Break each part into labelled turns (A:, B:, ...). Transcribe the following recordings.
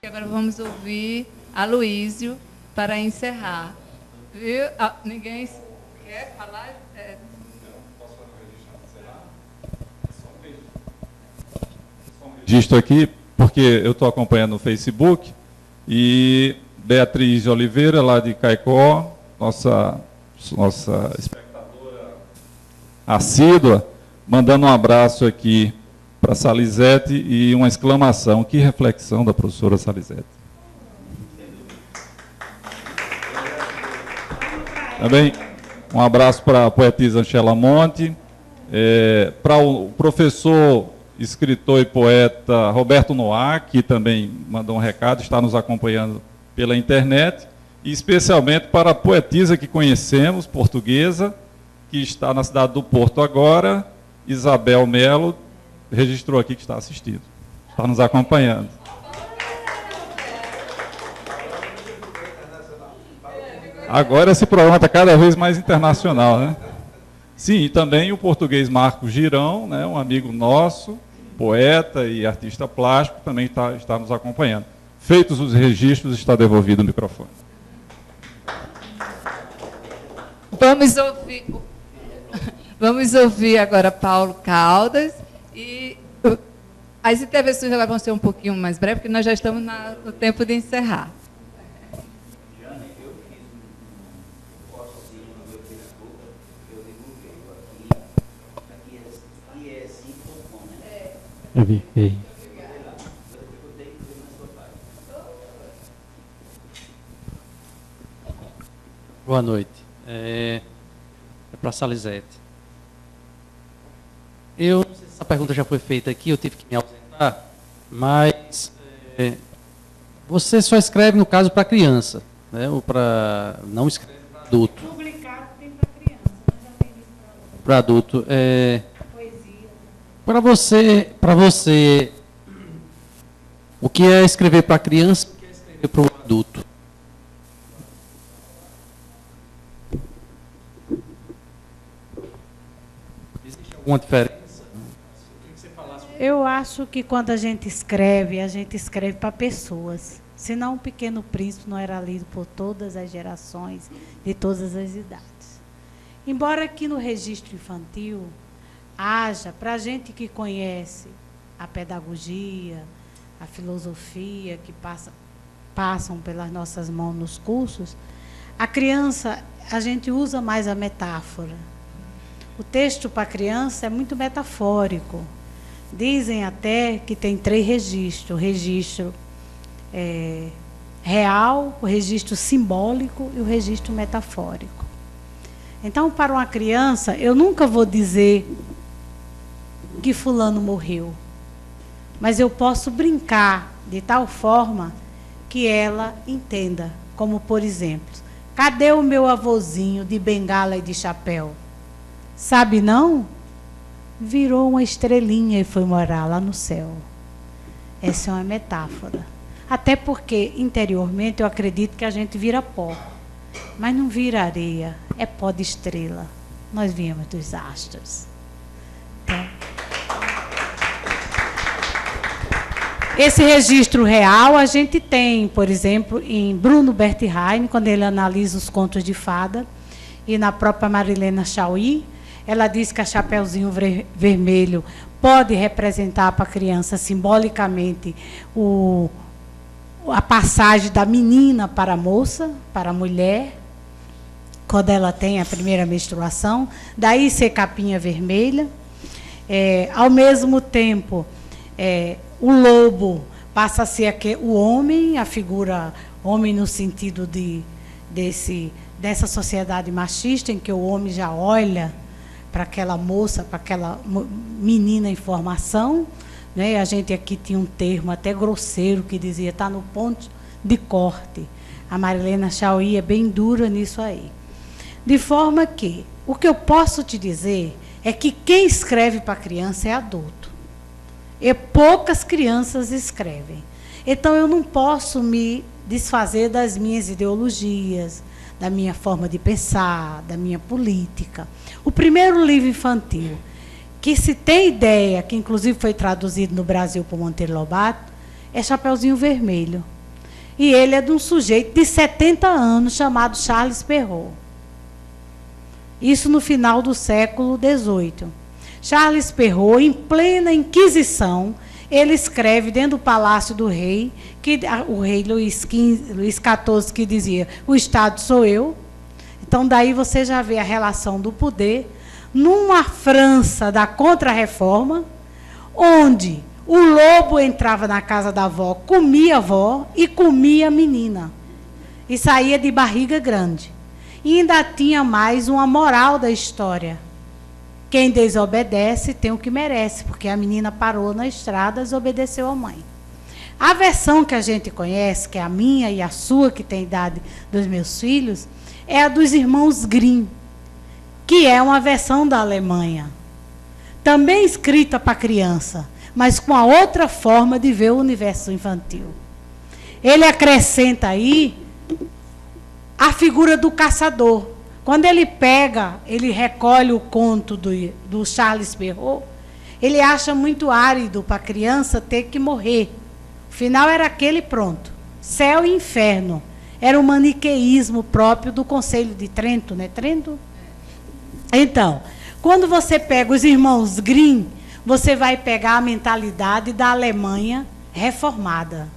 A: Agora vamos ouvir Aloísio para encerrar. Viu? Ninguém quer falar?
B: Registro aqui, porque eu estou acompanhando no Facebook, e Beatriz Oliveira, lá de Caicó, nossa espectadora assídua, mandando um abraço aqui para Salizete e uma exclamação: que reflexão da professora Salizete. Também um abraço para a poetisa Anchela Monte, para o professor, escritor e poeta Roberto Noah, que também mandou um recado, está nos acompanhando pela internet, e especialmente para a poetisa que conhecemos, portuguesa, que está na cidade do Porto agora, Isabel Melo, registrou aqui que está assistindo, está nos acompanhando. Agora esse programa está cada vez mais internacional, né? Sim, e também o português Marcos Girão, né, um amigo nosso, poeta e artista plástico, também está nos acompanhando. Feitos os registros, está devolvido o microfone.
A: Vamos ouvir agora Paulo Caldas. E as intervenções agora vão ser um pouquinho mais breves, porque nós já estamos no tempo de encerrar.
C: Eu vi. Boa noite. É para Salizete. Eu não sei se essa pergunta já foi feita aqui, eu tive que me ausentar, mas você só escreve, no caso, para criança, né? Ou para não escreve para adulto.
D: Publicado tem para criança, mas já tem isso
C: para adulto.
D: Poesia.
C: Para você, o que é escrever para criança e o que é escrever para o adulto? Existe alguma diferença?
D: Eu acho que quando a gente escreve para pessoas. Senão o Pequeno Príncipe não era lido por todas as gerações, de todas as idades. Embora aqui no registro infantil haja, para a gente que conhece a pedagogia, a filosofia, que passam pelas nossas mãos nos cursos, a criança, a gente usa mais a metáfora. O texto para a criança é muito metafórico. Dizem até que tem 3 registros: o registro real, o registro simbólico e o registro metafórico. Então, para uma criança, eu nunca vou dizer que fulano morreu, mas eu posso brincar de tal forma que ela entenda, como, por exemplo, cadê o meu avôzinho de bengala e de chapéu? Sabe não? Virou uma estrelinha e foi morar lá no céu. Essa é uma metáfora. Até porque, interiormente, eu acredito que a gente vira pó. Mas não vira areia, é pó de estrela. Nós viemos dos astros. Então, esse registro real a gente tem, por exemplo, em Bruno Bertheim, quando ele analisa os contos de fada, e na própria Marilena Chauí, ela diz que a Chapeuzinho Vermelho pode representar para a criança simbolicamente a passagem da menina para a moça, para a mulher, quando ela tem a primeira menstruação, daí ser capinha vermelha. Ao mesmo tempo, o lobo passa a ser o homem, a figura homem no sentido dessa sociedade machista, em que o homem já olha para aquela moça, para aquela menina em formação, né? A gente aqui tinha um termo até grosseiro que dizia, está no ponto de corte. A Marilena Chauí é bem dura nisso aí. De forma que, o que eu posso te dizer é que quem escreve para a criança é adulto. E poucas crianças escrevem. Então, eu não posso me desfazer das minhas ideologias, da minha forma de pensar, da minha política. O primeiro livro infantil, que se tem ideia, que inclusive foi traduzido no Brasil por Monteiro Lobato, é Chapeuzinho Vermelho. E ele é de um sujeito de 70 anos, chamado Charles Perrault. Isso no final do século XVIII. Charles Perrault, em plena Inquisição, ele escreve dentro do Palácio do Rei, que o rei Luís XIV, que dizia, o Estado sou eu. Então, daí você já vê a relação do poder, numa França da Contra-Reforma, onde o lobo entrava na casa da avó, comia a avó e comia a menina. E saía de barriga grande. E ainda tinha mais uma moral da história. Quem desobedece tem o que merece, porque a menina parou na estrada e desobedeceu à mãe. A versão que a gente conhece, que é a minha e a sua, que tem a idade dos meus filhos, é a dos irmãos Grimm, que é uma versão da Alemanha. Também escrita para criança, mas com a outra forma de ver o universo infantil. Ele acrescenta aí a figura do caçador. Quando ele pega, ele recolhe o conto do Charles Perrault, ele acha muito árido para a criança ter que morrer. O final era aquele pronto. Céu e inferno. Era o maniqueísmo próprio do Conselho de Trento, né? Trento? Então, quando você pega os irmãos Grimm, você vai pegar a mentalidade da Alemanha reformada.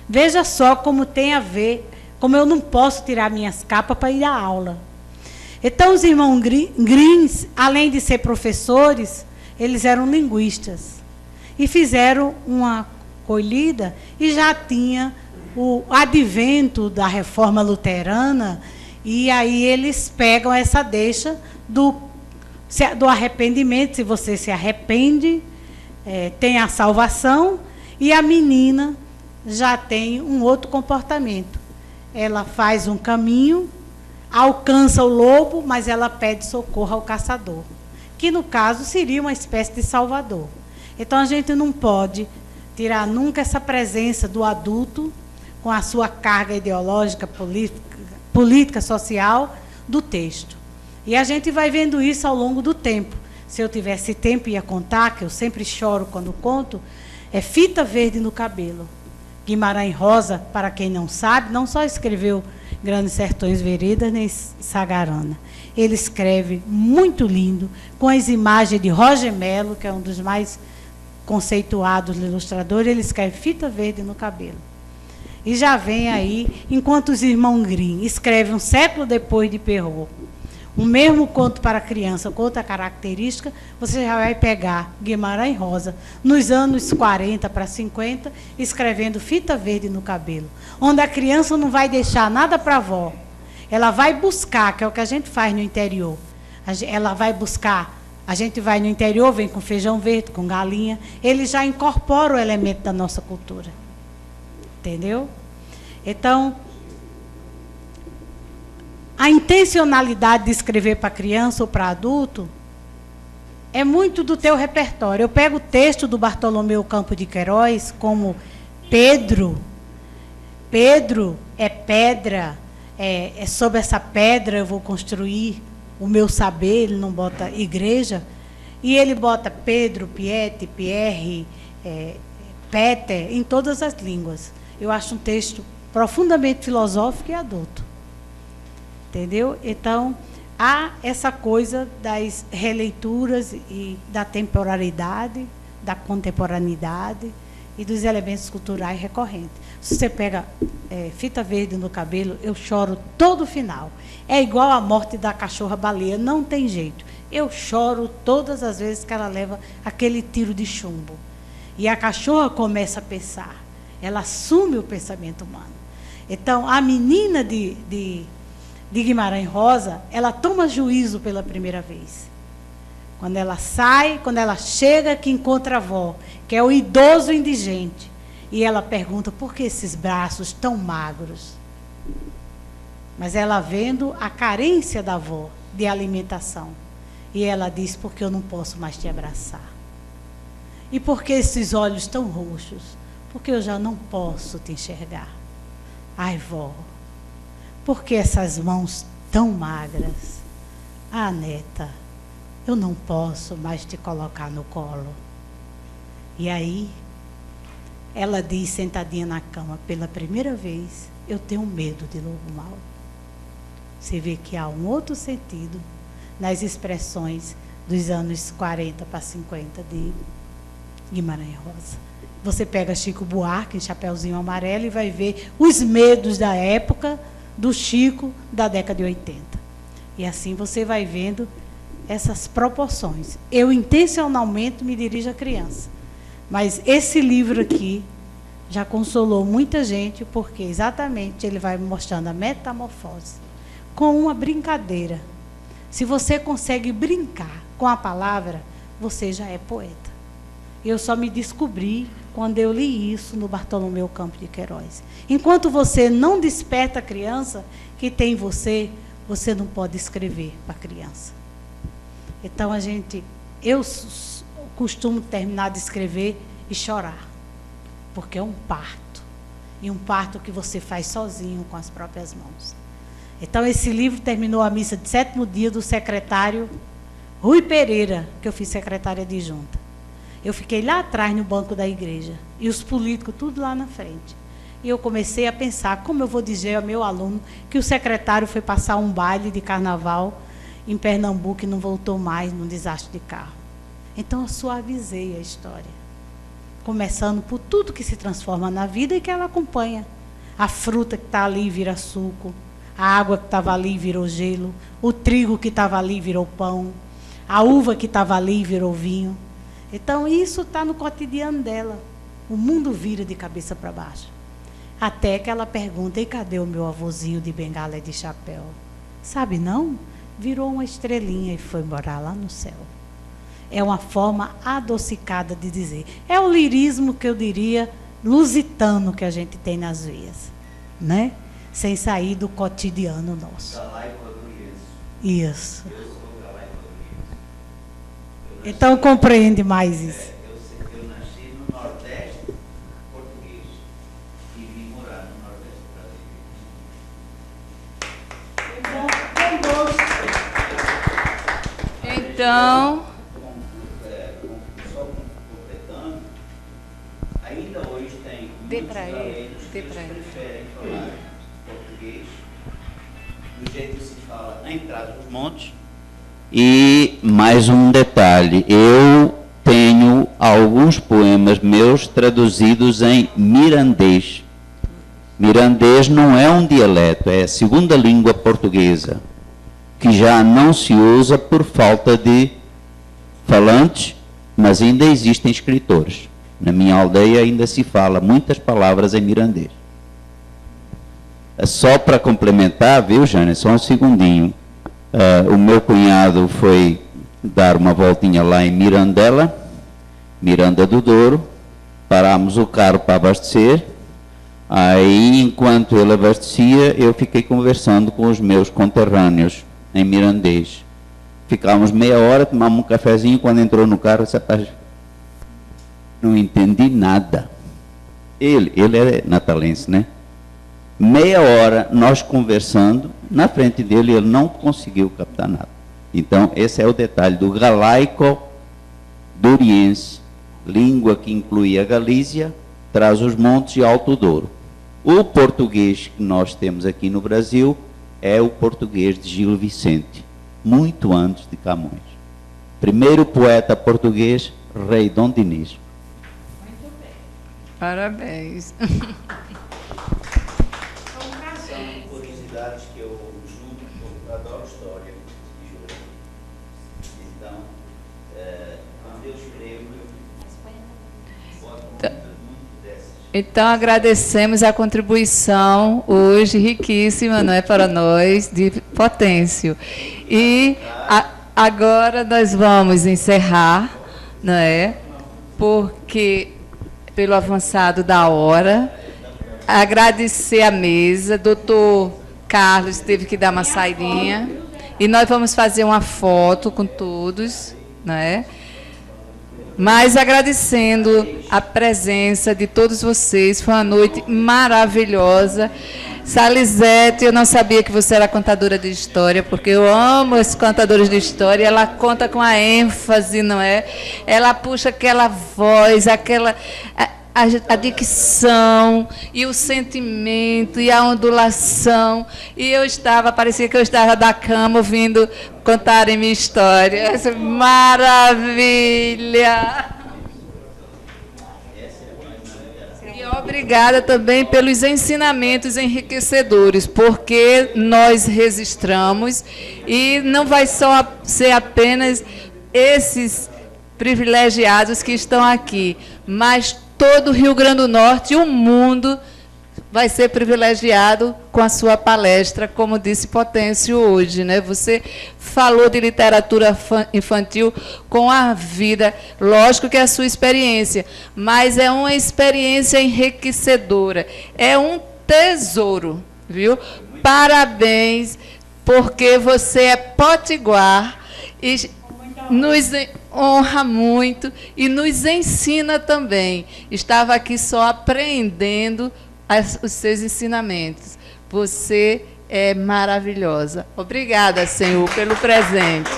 D: Veja só como tem a ver, como eu não posso tirar minhas capas para ir à aula. Então, os irmãos Grimm, além de ser professores, eles eram linguistas. E fizeram uma colhida e já tinha o advento da reforma luterana, e aí eles pegam essa deixa do arrependimento. Se você se arrepende, tem a salvação, e a menina já tem um outro comportamento. Ela faz um caminho, alcança o lobo, mas ela pede socorro ao caçador, que no caso seria uma espécie de salvador. Então a gente não pode tirar nunca essa presença do adulto, com a sua carga ideológica, política, social, do texto. E a gente vai vendo isso ao longo do tempo. Se eu tivesse tempo, ia contar, que eu sempre choro quando conto, é Fita Verde no Cabelo. Guimarães Rosa, para quem não sabe, não só escreveu Grandes Sertões Veredas, nem Sagarana. Ele escreve muito lindo, com as imagens de Roger Mello, que é um dos mais conceituados ilustradores. Ele escreve Fita Verde no Cabelo. E já vem aí, enquanto os irmãos Grimm escrevem um século depois de Perrault, o mesmo conto para criança, com outra característica, você já vai pegar Guimarães Rosa, nos anos 40 para 50, escrevendo Fita Verde no Cabelo, onde a criança não vai deixar nada para a avó. Ela vai buscar, que é o que a gente faz no interior. Ela vai buscar, a gente vai no interior, vem com feijão verde, com galinha, ele já incorpora o elemento da nossa cultura. Entendeu? Então, a intencionalidade de escrever para criança ou para adulto é muito do teu repertório. Eu pego o texto do Bartolomeu Campos de Queiroz, como Pedro. Pedro é pedra, é sobre essa pedra eu vou construir o meu saber. Ele não bota igreja. E ele bota Pedro, Piete, Pierre, Peter, em todas as línguas. Eu acho um texto profundamente filosófico e adulto. Entendeu? Então, há essa coisa das releituras e da temporalidade, da contemporaneidade e dos elementos culturais recorrentes. Se você pega Fita Verde no Cabelo, eu choro todo o final. É igual a morte da cachorra-baleia, não tem jeito. Eu choro todas as vezes que ela leva aquele tiro de chumbo. E a cachorra começa a pensar. Ela assume o pensamento humano. Então, a menina de Guimarães Rosa, ela toma juízo pela primeira vez. Quando ela sai, quando ela chega, que encontra a avó, que é o idoso indigente. E ela pergunta, por que esses braços tão magros? Mas ela vendo a carência da avó de alimentação. E ela diz, porque eu não posso mais te abraçar. E por que esses olhos tão roxos? Porque eu já não posso te enxergar. Ai, vó, por que essas mãos tão magras? Ah, neta, eu não posso mais te colocar no colo. E aí, ela diz, sentadinha na cama, pela primeira vez, eu tenho medo de lobo mau. Você vê que há um outro sentido nas expressões dos anos 40 para 50 de Guimarães Rosa. Você pega Chico Buarque, em Chapeuzinho Amarelo, e vai ver os medos da época do Chico da década de 80. E assim você vai vendo essas proporções. Eu intencionalmente me dirijo à criança. Mas esse livro aqui já consolou muita gente, porque exatamente ele vai mostrando a metamorfose com uma brincadeira. Se você consegue brincar com a palavra, você já é poeta. Eu só me descobri quando eu li isso no Bartolomeu Campos de Queiroz. Enquanto você não desperta a criança que tem em você, você não pode escrever para a criança. Então, eu costumo terminar de escrever e chorar, porque é um parto, e um parto que você faz sozinho com as próprias mãos. Então, esse livro terminou a missa de 7º dia do secretário Rui Pereira, que eu fiz secretária adjunta. Eu fiquei lá atrás no banco da igreja, e os políticos tudo lá na frente. E eu comecei a pensar, como eu vou dizer ao meu aluno que o secretário foi passar um baile de carnaval em Pernambuco e não voltou mais num desastre de carro. Então eu suavizei a história, começando por tudo que se transforma na vida e que ela acompanha. A fruta que está ali vira suco, a água que estava ali virou gelo, o trigo que estava ali virou pão, a uva que estava ali virou vinho. Então isso está no cotidiano dela. O mundo vira de cabeça para baixo. Até que ela pergunta, e cadê o meu avôzinho de bengala e de chapéu? Sabe não? Virou uma estrelinha e foi morar lá no céu. É uma forma adocicada de dizer. É o lirismo que eu diria lusitano que a gente tem nas veias, né? Sem sair do cotidiano nosso. Isso. Então compreende mais isso.
E: Eu nasci no Nordeste português e vim morar no Nordeste brasileiro.
A: Então,
E: Só completando, ainda hoje tem
A: Dê
E: muitos
A: pra ele,
E: galegos
A: dê
E: que
A: pra ele.
E: preferem falar português do jeito que se fala na entrada dos montes. E mais um detalhe, eu tenho alguns poemas meus traduzidos em mirandês. Mirandês não é um dialeto, é a segunda língua portuguesa, que já não se usa por falta de falantes, mas ainda existem escritores. Na minha aldeia ainda se fala muitas palavras em mirandês. Só para complementar, viu, Jânia, só um segundinho. O meu cunhado foi dar uma voltinha lá em Mirandela, Miranda do Douro, parámos o carro para abastecer, aí enquanto ele abastecia, eu fiquei conversando com os meus conterrâneos em mirandês. Ficámos meia hora, tomamos um cafezinho, quando entrou no carro, disse, não entendi nada. Ele é natalense, né? Meia hora nós conversando, na frente dele ele não conseguiu captar nada. Então esse é o detalhe do galaico-douriense, língua que inclui a Galícia, traz os montes e Alto Douro. O português que nós temos aqui no Brasil é o português de Gil Vicente, muito antes de Camões. Primeiro poeta português, Rei Dom Dinis.
A: Muito bem. Parabéns.
E: São curiosidades que eu junto, eu adoro história e geografia. Então, quando eu escrevo, eu boto muito dessas.
A: Então, agradecemos a contribuição hoje riquíssima, não é, para nós, de Potêncio. E agora nós vamos encerrar, não é, porque, pelo avançado da hora, agradecer a mesa, doutor Carlos teve que dar uma saidinha, e nós vamos fazer uma foto com todos, não é? mas agradecendo a presença de todos vocês. Foi uma noite maravilhosa. Salizete, eu não sabia que você era contadora de história, porque eu amo os contadores de história. Ela conta com a ênfase, não é? Ela puxa aquela voz, aquela a dicção e o sentimento e a ondulação. E parecia que eu estava da cama ouvindo contarem minha história. Maravilha! E obrigada também pelos ensinamentos enriquecedores, porque nós registramos e não vai só ser apenas esses privilegiados que estão aqui, mas todo o Rio Grande do Norte e o mundo vai ser privilegiado com a sua palestra, como disse Potêncio hoje, né? Você falou de literatura infantil com a vida, lógico que é a sua experiência, mas é uma experiência enriquecedora, é um tesouro, viu? Parabéns, porque você é potiguar e nos honra muito e nos ensina também. Estava aqui só aprendendo os seus ensinamentos. Você é maravilhosa. Obrigada, Senhor, pelo presente.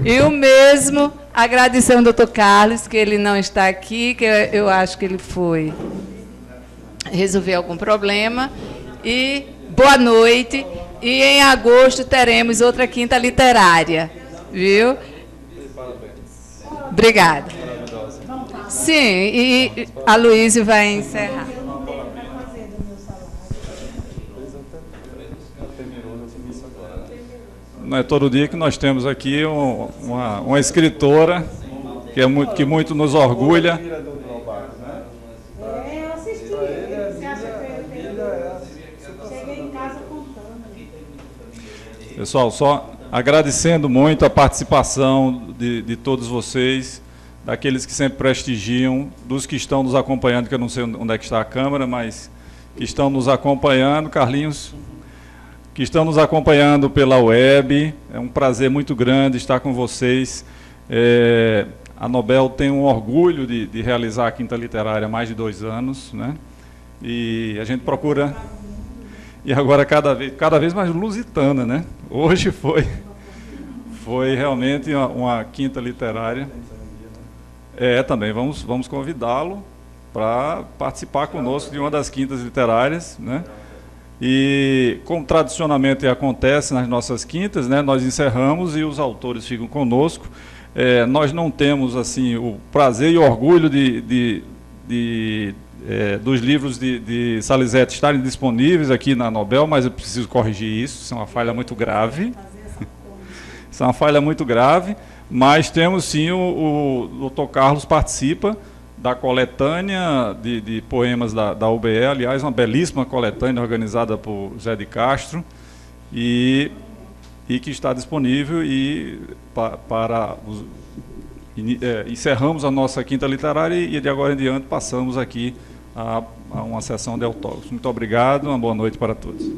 A: E o mesmo, agradecer ao doutor Carlos, que ele não está aqui, que eu acho que ele foi resolver algum problema. E boa noite. E em agosto teremos outra quinta literária. Viu? Obrigada. Sim, e a Luísa vai encerrar.
B: Não é todo dia que nós temos aqui uma escritora que muito nos orgulha.
D: Eu assisti. Você acha que eu cheguei em casa contando.
B: Pessoal, só agradecendo muito a participação de todos vocês, daqueles que sempre prestigiam, dos que estão nos acompanhando, que eu não sei onde é que está a câmera, mas que estão nos acompanhando, Carlinhos, que estão nos acompanhando pela web. É um prazer muito grande estar com vocês. A Nobel tem um orgulho de realizar a Quinta Literária há mais de 2 anos, né? E a gente procura... E agora cada vez mais lusitana, né? Hoje foi realmente uma quinta literária. Também vamos convidá-lo para participar conosco de uma das quintas literárias, né? E como tradicionalmente acontece nas nossas quintas, né, nós encerramos e os autores ficam conosco. Nós não temos assim o prazer e o orgulho dos livros de Salizete estarem disponíveis aqui na Nobel, mas eu preciso corrigir isso é uma falha muito grave. Isso é uma falha muito grave, mas temos sim, o Dr. Carlos participa da coletânea de poemas da UBE, aliás, uma belíssima coletânea organizada por Zé de Castro, e que está disponível encerramos a nossa quinta literária e de agora em diante passamos aqui a uma sessão de autógrafos. Muito obrigado, uma boa noite para todos.